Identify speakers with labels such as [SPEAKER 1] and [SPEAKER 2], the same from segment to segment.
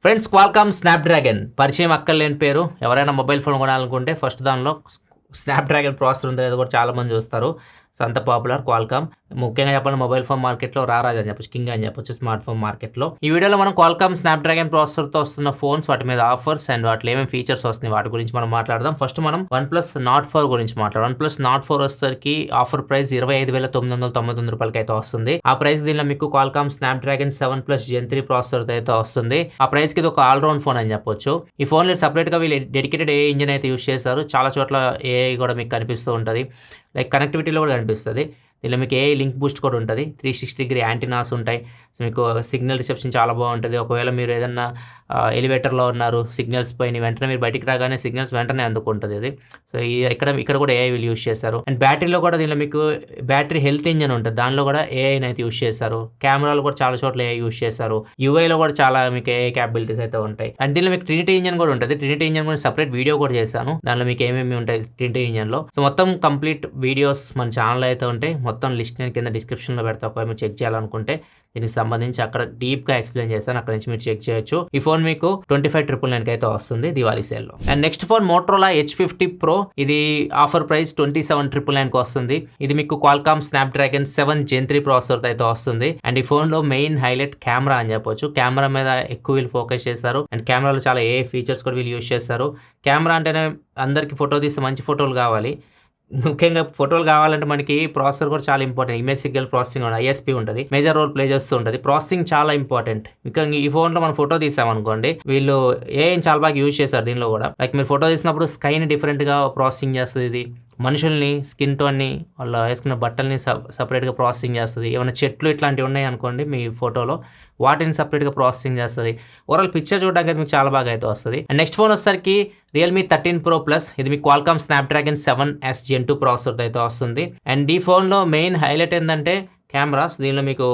[SPEAKER 1] Friends, Qualcomm Snapdragon పరిచయం అక్కర్లేని పేరు. ఎవరైనా మొబైల్ ఫోన్ కొనాలనుకుంటే ఫస్ట్ దానిలో స్నాప్డ్రాగన్ ప్రాసెసర్ ఉంది, అది కూడా చాలామంది చూస్తారు. సో అంత పాపులర్ క్వాల్కామ్. ముఖ్యంగా చెప్పాలంటే మొబైల్ ఫోన్ మార్కెట్లో రారాజు అని చెప్పొచ్చు, కింగ్ అని చెప్పొచ్చు స్మార్ట్ ఫోన్ మార్కెట్లో. ఈ వీడియోలో మనం క్వాల్కామ్ స్నాప్డ్రాగన్ ప్రాసెసర్తో వస్తున్న ఫోన్స్, వాటి మీద ఆఫర్స్ అండ్ వాటిలో ఏమేమి ఫీచర్స్ వస్తున్నాయి వాటి గురించి మనం మాట్లాడదాం. ఫస్ట్ మనం OnePlus Nord 4 గురించి మాట్లాడదాం. OnePlus Nord 4 వచ్చేసరికి ఆఫర్ ప్రైస్ 25,999 రూపాయలకి అయితే వస్తుంది. ఆ ప్రైస్ దీనిలో మీకు క్వాల్కామ్ స్నాప్డ్రాగన్ 7+ Gen 3 ప్రాసెసర్ అయితే వస్తుంది. ఆ ప్రైస్ కి ఇది ఒక ఆల్రౌండ్ ఫోన్ అని చెప్పొచ్చు. ఈ ఫోన్ లో సపరేట్ గా వీళ్ళు డెడికేటెడ్ AI ఇంజిన్ అయితే యూస్ చేశారు. చాలా చోట్ల AI కూడా మీకు కనిపిస్తూ ఉంటుంది, లైక్ కనెక్టివిటీలో కూడా కనిపిస్తుంది. దీనిలో మీకు AI లింక్ బూస్ట్ కూడా ఉంటుంది, 360 యాంటీనాస్ ఉంటాయి. సో మీకు సిగ్నల్ రిసెప్షన్ చాలా బాగుంటుంది. ఒకవేళ మీరు ఏదన్నా ఎలివేటర్లో ఉన్నారు, సిగ్నల్స్ పోయిన వెంటనే మీరు బయటికి రాగానే సిగ్నల్స్ వెంటనే అందుకుంటుంది ఇది. సో ఇక్కడ కూడా AI వీళ్ళు యూస్ చేశారు. అండ్ బ్యాటరీలో కూడా దీనిలో మీకు బ్యాటరీ హెల్త్ ఇంజన్ ఉంటుంది, దానిలో కూడా AI అయితే యూస్ చేశారు. కెమెరాలో కూడా చాలా చోట్ల AI యూస్ చేశారు. UIలో కూడా చాలా మీకు AI క్యాపబిలిటీస్ అయితే ఉంటాయి. అండ్ దీనిలో మీకు ట్రినిటీ ఇంజన్ కూడా ఉంటుంది. ట్రినిటీ ఇంజన్ కూడా సపరేట్ వీడియో కూడా చేశాను, దానిలో మీకు ఏమేమి ఉంటాయి ట్రినిటీ ఇంజన్లో. సో మొత్తం కంప్లీట్ వీడియోస్ మన ఛానల్ అయితే ఉంటాయి. మొత్తం లిస్ట్ నేను కింద డిస్క్రిప్షన్లో పెడతా, ఒకవేళ మీరు చెక్ చేయాలనుకుంటే దీనికి సంబంధించి అక్కడ డీప్గా ఎక్స్ప్లెయిన్ చేస్తాను, అక్కడ నుంచి మీరు చెక్ చేయొచ్చు. ఈ ఫోన్ మీకు 25,999 అయితే వస్తుంది దివాళీ సేల్లో. And next phone Motorola H50 Pro. ఇది ఆఫర్ ప్రైస్ 27,999 వస్తుంది. ఇది మీకు క్వాల్కామ్ స్నాప్డ్రాగన్ 7 Gen 3 ప్రాసెసర్ అయితే వస్తుంది. అండ్ ఈ ఫోన్ లో మెయిన్ హైలైట్ కెమెరా అని చెప్పొచ్చు. కెమెరా మీద ఎక్కువ వీళ్ళు ఫోకస్ చేస్తారు. అండ్ కెమెరాలో చాలా AI ఫీచర్స్ కూడా వీళ్ళు యూస్ చేస్తారు. కెమెరా అంటేనే అందరికి ఫోటో తీస్తే మంచి ఫోటోలు కావాలి. ముఖ్యంగా ఫోటోలు కావాలంటే మనకి ప్రాసెసర్ కూడా చాలా important. Image signal processing ISP ఉంటుంది, మేజర్ రోల్ ప్లే చేస్తూ ఉంటుంది. ప్రాసెసింగ్ చాలా ఇంపార్టెంట్. ఇంకా ఈ ఫోన్ లో మనం ఫోటో తీసామనుకోండి, వీళ్ళు AI చాలా బాగా యూజ్ చేశారు దీనిలో కూడా. లైక్ మీరు ఫోటో తీసినప్పుడు స్కైని డిఫరెంట్ గా ప్రాసెసింగ్ చేస్తుంది ఇది. మనుషుల్ని, స్కిన్ టోన్ని, వాళ్ళు వేసుకున్న బట్టల్ని సపరేట్గా ప్రాసెసింగ్ చేస్తుంది. ఏమైనా చెట్లు ఇట్లాంటివి ఉన్నాయి అనుకోండి మీ ఫోటోలో, వాటిని సపరేట్గా ప్రాసెసింగ్ చేస్తుంది. ఓవరాల్ పిక్చర్ చూడడానికి అయితే మీకు చాలా బాగా అయితే వస్తుంది. అండ్ నెక్స్ట్ ఫోన్ వచ్చేసరికి Realme 13 Pro Plus. ఇది మీకు Qualcomm Snapdragon 7S Gen 2 processor అయితే వస్తుంది. అండ్ ఈ ఫోన్లో మెయిన్ హైలైట్ ఏంటంటే కెమెరాస్. దీనిలో మీకు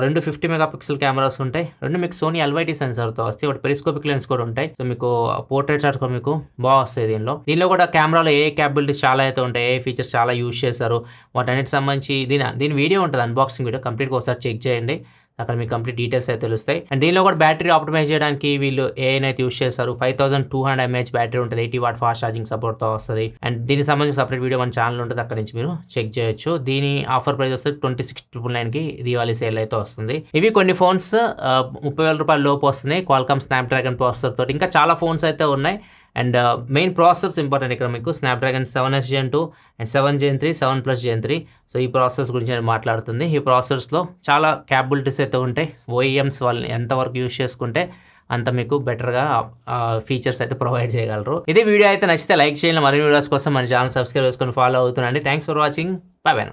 [SPEAKER 1] రెండు 50 మెగాపిక్సెల్ కెమెరాస్ ఉంటాయి. రెండు మీకు సోనీ LYT సెన్సార్తో వస్తాయి. ఒకటి పెరిస్కోపిక్ లెన్స్ కూడా ఉంటాయి. సో మీకు పోర్ట్రేట్ షాట్స్ కూడా మీకు బాగా వస్తాయి దీనిలో కూడా కెమెరాలో AI క్యాపబిలిటీస్ చాలా అయితే ఉంటాయి. AI ఫీచర్స్ చాలా యూజ్ చేశారు. వాటన్నిటికి సంబంధించి దీని వీడియో ఉంటుంది, అన్బాక్సింగ్ వీడియో, కంప్లీట్గా ఒకసారి చెక్ చేయండి, అక్కడ మీకు కంప్లీట్ డీటెయిల్స్ అయితే తెలుస్తాయి. అండ్ దీనిలో కూడా బ్యాటరీ ఆప్టిమైజ్ చేయడానికి వీళ్ళు AI అయితే యూస్ చేస్తారు. 5200 mAh బ్యాటరీ ఉంటుంది, 80 వాట్ ఫాస్ట్ ఛార్జింగ్ సపోర్ట్తో వస్తుంది. అండ్ దీనికి సంబంధించి సపరేట్ వీడియో మన ఛానల్ ఉంటుంది, అక్కడ నుంచి మీరు చెక్ చేయొచ్చు. దీని ఆఫర్ ప్రైస్ వస్తే 26,999కి దివాళీ సేల్ అయితే వస్తుంది. ఇవి కొన్ని ఫోన్స్ 30,000 రూపాయల లోపు వస్తున్నాయి క్వాల్కామ్ స్నాప్డ్రాగన్ ప్రాసెసర్ తోటి. ఇంకా చాలా ఫోన్స్ అయితే ఉన్నాయి. అండ్ మెయిన్ ప్రాసెసర్స్ ఇంపార్టెంట్ ఇక్కడ మీకు Snapdragon 7S Gen 2 and 7 Gen 3, 7+ Gen 3. So ఈ ప్రాసెసర్స్ గురించి నేను మాట్లాడుతుంది. ఈ ప్రాసెసర్స్లో చాలా క్యాపబిలిటీస్ అయితే ఉంటాయి. OEMs వాళ్ళని ఎంతవరకు యూస్ చేసుకుంటే అంత మీకు బెటర్గా ఫీచర్స్ అయితే ప్రొవైడ్ చేయగలరు. ఇది వీడియో అయితే నచ్చితే లైక్ చేయండి. మరిన్ని వీడియోస్ కోసం మన ఛానల్ సబ్స్క్రైబ్ చేసుకొని ఫాలో అవుతుండండి. Thanks for watching. Bye by.